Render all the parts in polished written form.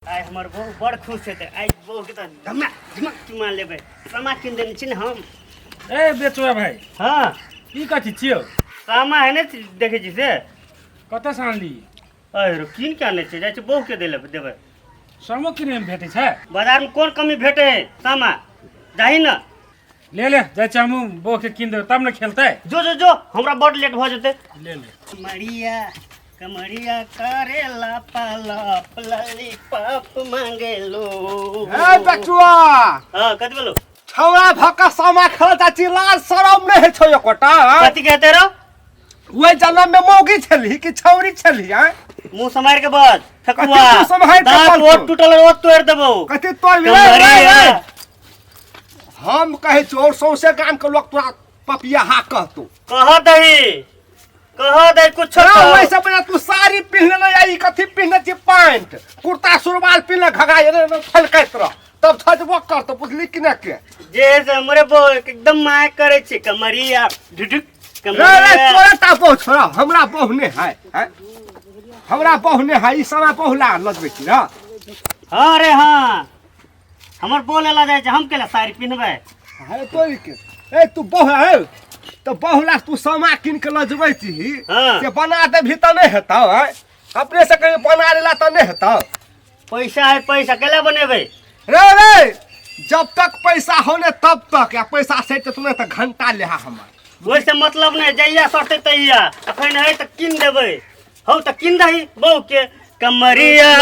आइ हमर बहू बड़ खुश हेतै। आइ बहू के त धमक धमक चुमा लेबै। सामा किन देने छी ने हम। ए बेचुआ भाई हाँ ई कथी छियौ? सामा है ने देखे छी से कतऽ से आनली? अरे किन के आने छी? जाइ छी बहू के देबै। सामो किने में भेटै छै? बाजार में कोन कमी भेटे है सामा? जाही ना ले ले जाइ छी हमहूँ बो के किन देबै तब ने खेलतै। जो हमरा बड़ लेट भ जेतै। ले ले कमरिया कमरिया करेला पालप लॉलीपॉप मांगे लो। ए बचुआ हां कथि बोलो? छौरा भक्का सामा खेलता चिल्ला शरम नहीं है छौ एकोटा। कथि कहते रो? ओए जन्म में मौगी छली कि छौरी छली हैं? मुंह समार के बाद ठकुआ कथि मुंह सम्हारि के दांत बोलतो? ओट टूटल ओ तोड़ देबो। कथि तोड़ कमरिया हम कहे छी और सौसे गाम के लोग तोरा पपिया हा कहतो। कह दे कुछ ओए सब बना तू साड़ी पहनले न आई कथि पहनले छी पैंट कुर्ता सुरवाल पहनले घगाय रे फलकैत रह तब थजबो कर तो बुझली कि ना के जे से हमरे बो एकदम माय करे छी कमरिया ढुढुक रे कमरिया। तोरा ता बहु छोरा हमरा बहु ने है हमरा बहु ने है ई समय बहुला लगबे छी ना। हां रे हां हमर बोले ला जाय छै हम केला साड़ी पिनबै। है तोरी के ए तू बहु है तो बहुला तू सामा किन के लजबै छी हाँ। से बना दे भी त नहीं हेतौ है अपने से कहीं बना लेला त नहीं हेतौ। पैसा है पैसा केला बनेबै? रे जब तक पैसा होने तब तक या पैसा से तुमने त घंटा लेहा हमर ओइ से मतलब नहीं जइया सटते तइया अखन है त किन देबै। हौ त किन दही बहू के कमरिया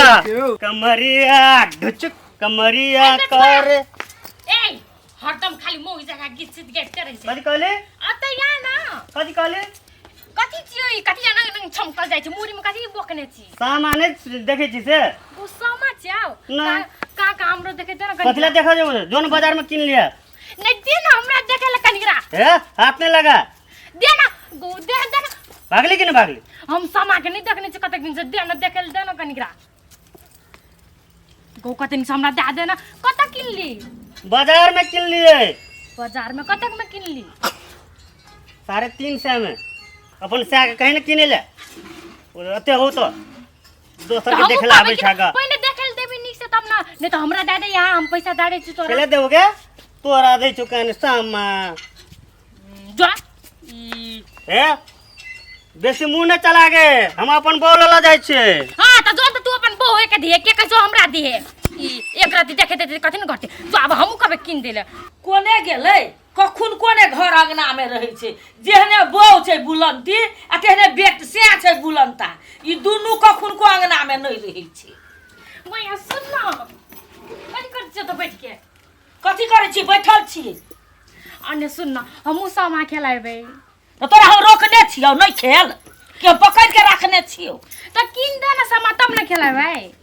कमरिया ढुचुक कमरिया कर। ए हरदम खाली मोही जगह गीत सीत गेट करे छै। कथि कहले? अतै या ना कथि कहले? कथि छियो ई कथि जाना नंग छमकल जाय छै मुरी में कथि बोकने छी? सामान देखे छी से ओ समा चाव ना। का हमरो देखे दे ना कथिला देखा जेबो जोन बाजार में किन लिया। नहीं दे ना हमरा देखे ले कनिकरा ए हाथ नहीं लगा दे ना गो दे दे ना भागली कि नहीं भागली? हम समा के नहीं देखने छी कतक दिन से दे ना देखे ले दे ना कनिकरा गो कतन से हमरा दे दे ना कत किनली? बाजार में किन लिए बाजार में कतक में किनली? 350 में अपन से आके कहीं न किने ले ओते हो तो दोसर के देखला आबै छागा पहिने देखे ले देबी नीक से तब ना नहीं तो हमरा दे दे यहाँ हम पैसा दाड़े छी तोरा केले देबोगे तोरा दे चुकान सामा जा ई ए बेसी मुंह न चला गे हम अपन बोल ला जाय छे। हां त जो तू अपन बहू के दिए के कजो हमरा दिए ई एक राती देखे दे कथि न घटे जो अब हमहु कबे किन देले कोने गेलै कखुन कोने घर अंगना में रहै छै जेहने बहू छै बुलंती आ तेहने बेट से छै बुलंता ई दुनू कखुन को अंगना में नहीं रहै छै। मैं सुन ना कथि कर छ त बैठ के कथि करै छी बैठल छी अन्ने सुन ना हमहु सामा खेलाइबे त तोरा हम रोकने छियौ नहीं खेल के पकड़ के रखने छियौ त किन दे ना सामा तब ना खेलाइबे।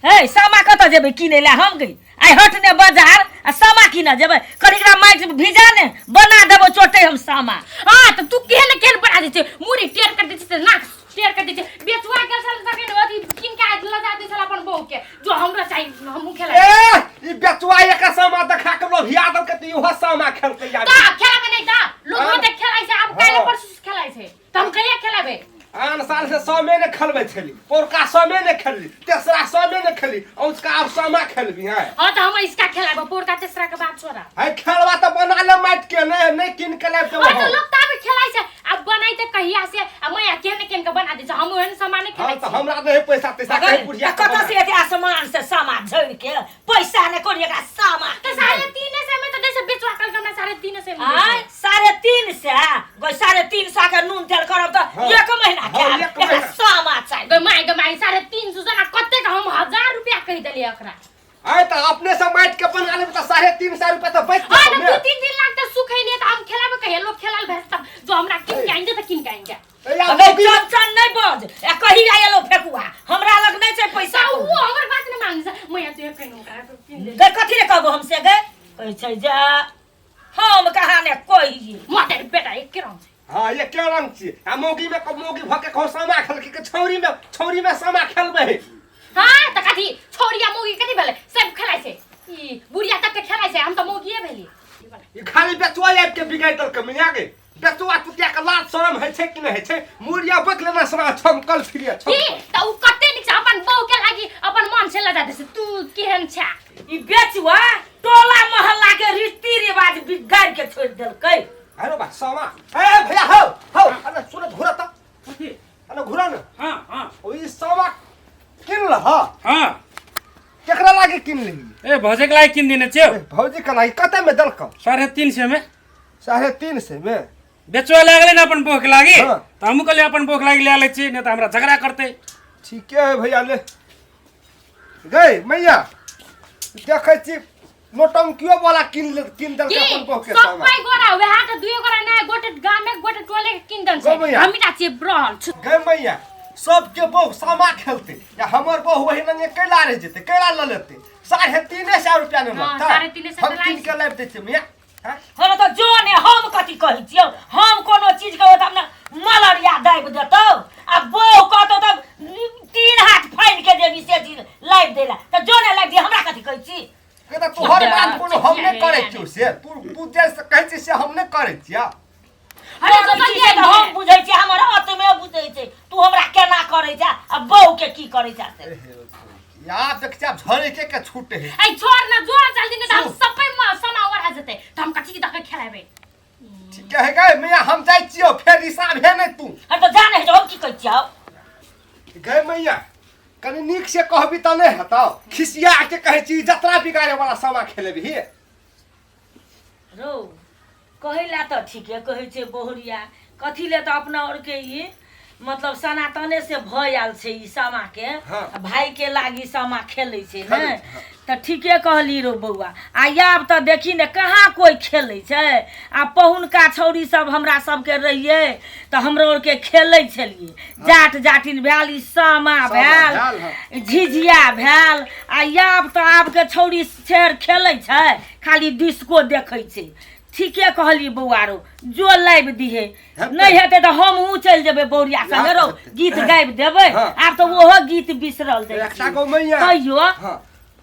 हे सामा कत जेबै किने ला हम गई आइ हटने बाजार आ सामा किने जेबै कनिकरा माइट भिजा ने बना देबो चोटे हम सामा। हां त तू केहने केहन बना दे छै मुरी टेर कर दे छै नाक टेर कर दे छै बेचुआ के साल सके अथि किन के आज लगा दे साला अपन बहू के जो हमरा चाहिए हमहु खेलाइ ए ई बेचुआ एक सामा देखा के लो हिया दल के ती ओह सामा खेलते जा का खेलाबे नहीं ता लोग देख खेलाइ छै अब काले परसु खेलाइ छै त हम कहिया खेलाबे? आन साल से सामे ने खेलबै छली पोरका सामे ने खेलली तेसरा सामे ने खेली औजका अब सामा खेलबी हैं। हां त हम इसका खेलाबे पोरका तेसरा के बाद छोरा है खेलवा त बना ले माइट के नहीं किन के ले और तो लोग ताबे खेलाइ छै अब बनाई त कहिया से अब मैं केहने केहन के बना दे छै हम ओहन सामान नहीं खेलाइ हां त छै। हमरा दे पैसा पैसा कहीं बुढ़िया कत से एते आसमान से सामा झड़ के पैसा ने कोरिएगा सामा त 350 में त जैसे बेचवा कल हमरा 350 में आय 350 गो 350 के नून तेल करब त एक महीना हाँ, एक के महीना। सामा चाहिए गमाई 350 जना कत्ते का हम 1000 रुपया कहि देलिए एकरा। आय त अपने से माइट के बना ले त 350 रुपया त बच हां त 2-3 दिन लागते सुखैले त हम खेलाबे कहिए लोग खेलाल भैस तब जो हमरा किन के आइंदे त किन के आइंदे अबे चन नहीं बज ए कही आयलो फेकुआ हमरा लग नहीं छै पैसा ऊ हमर बात न मांग से मैं तो कहिनो का किन दे गे कथि रे कहबो हमसे गे कहै छै जा हम कहा ने कहिए मोटे बेटा एक के रंग हां ये के रंग छी आ मोगी भके खो सामा खेल के छौरी में सामा खेलबे। हां त कथि छोरिया मोगी कथि भेले सब खेलाइ छै ई बुढ़िया तक के खेलाइ छै हम त मोगिए भेली ई खाली बेचुआ आब के बिगाड़ दल के मिया गे बेचुआ तुतिया के लाज शरम है छै कि नहीं है छै मुरिया बक लेना सना छमकल फिरिया ई त उ कत्ते निक से अपन बहू के लागी अपन मन से लगा दे तू केहन छा ई बेचुआ टोला मोहल्ला के रीति रिवाज बिगाड़ के छोड़ देलकै। अरे बा सामा ए भैया हो अरे सुन घुरा त अरे घुरा न हाँ हाँ ओई सामा किन ल ह हाँ केकरा लागे किन ली ए भौजे के लागि किन दिने छौ भौजी का लागे कते में दलक 350 में 350 में बेचवा लागले न अपन बोख लागि हाँ। त हमहु कहले अपन बोख लागि ले आले छी न त हमरा झगड़ा करते। ठीक है भैया ले गए मैया देखै छी नोटंकियो वाला किन दल के अपन बोख के सब सामा पाई गोरा वे हाट दुई गोरा ना गोटे गामे गोटे टोले के किंदन गो से भैया। हमीटा से ब्रहल गए मैया सबके बहु सामा खेलते या हमर बहु वही न कैला रह जेते कैला ल लेते 350 रुपया न हाँ, लगता 350 हम तो किन के लाइब देते मैया हैं? हम तो जोने हम कथी कहै छियौ हम कोनो चीज के त अपना मलरिया दाइब देतौ आ बो कहतो त 3 हाथ फाइन के देबी से चीज लाइब देला त जोने लाइब दे हमरा कथी कहै छी। के त तोहर बात कोनो हम नहीं करे छियो से तू जे कहै छी से हम नहीं करे छिया अरे अरे तो तो कहिए हम बुझै छी हमर आत्मे बुझै छै तू हमरा केना करै छ आ बहू के की करै छ से या देखछा झरे के छूटे है ए छोड़ ना जोर चल दिन त हम सबै समा ओरा जते त हम कथि के दके खेलाबे ठीक है गए मैया हम जाई छियो फेर हिसाब है नहीं तू हम तो जाने हम की कहै छियौ गए मैया कनी नीक से कहबी त नहीं हताओ खिसिया के कहै छी जतरा बिगाड़े वाला सामा खेलेबी रो कहैला त ठीके कहै छै बहुरिया कथी ले त अपना और के ई मतलब सनातने से भय आल छै ई सामा के हाँ। भाई के लागी सामा खेलै छै खेलै ने छै, हाँ। त ठीके कहली रो बौआ आ आब त देखी ने कहाँ कोई खेलै छै आ पहुनका छौरी सब हमरा सबके रहिए त हमरो और के खेलै छलिए जाट जाटिन भेल ई सामा भेल, भेल झिझिया भेल आ आब त आब के छौरी शेर खेलै छै खाली डिस्को देखै छै। ठीके कहली बौआरो जो लाइब दिहे हेतै। नहीं हेते तो हमहू चल जेबे बौरिया संगे रो हेतै। गीत गाबि देबै हाँ। आब तो ओहो गीत बिसरल जाइ एकटा गो मैया कहियो हां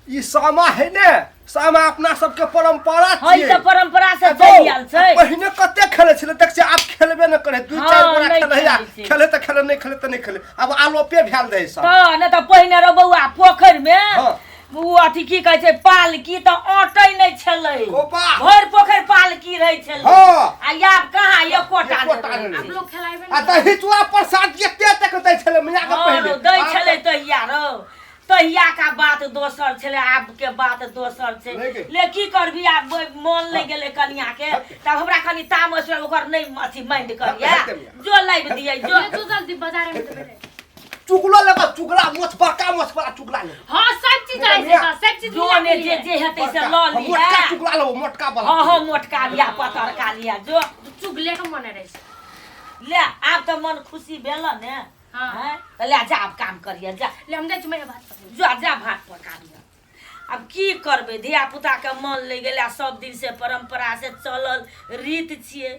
ई सामा है ने सामा अपना सबके परंपरा हई छियै त परंपरा से देखो, चलि आयल छै पहिने कते खेले छले देख से आब खेलबे न करे दू हाँ, चार गोरा नहीं खेले या खेलै छै। खेले त खेले नहीं खेले त नहीं खेले अब आलोपे भेल दे सब त न त पहिने रो बौआ पोखरि में हाँ। उ अथी की कहै छै पालकी त अटै नै छलै ओ बा। भरि पोखरि पालकी रहै छलै हाँ। आ आब कहाँ एकोटा एकोटा नहि नहि रहै आप छै। लोग खेलाबे आ त हिचुआ प्रसाद जते तक दै छले मैया के हाँ, पहिले दै आब छलै त- तहिया रो तहिया का बात दोसर छलै आब के बात दोसर छै नहि गे। ले की करबी आब मोन नहि गेलै कनिया के तब हमरा कनि तामस ओकर नहि अथी माइंड करिया हेतै मिया। जो लाइब दियै जो ये तू जल्दी बाजार में तो चुगलो लेबा चुगला मोछ बड़का मोछ बड़ा चुगला ले हां सब चीज रहे छै सब चीज जो ने जे जे हेतै से ल ली मोटका चुगला ले मोटका वाला हाँ हाँ मोटका लिया पतरका लिया जो चुगले के मन रहे छै ले आब त मन खुशी भेल ने हाँ। हैं? त ले जा आब काम करिया जा ले हम जाय छी मेरे बात कर जा जा भात पका दिया अब की करबै धिया पुता के मन लग गेला सब दिन से परंपरा से चलल रीत छियै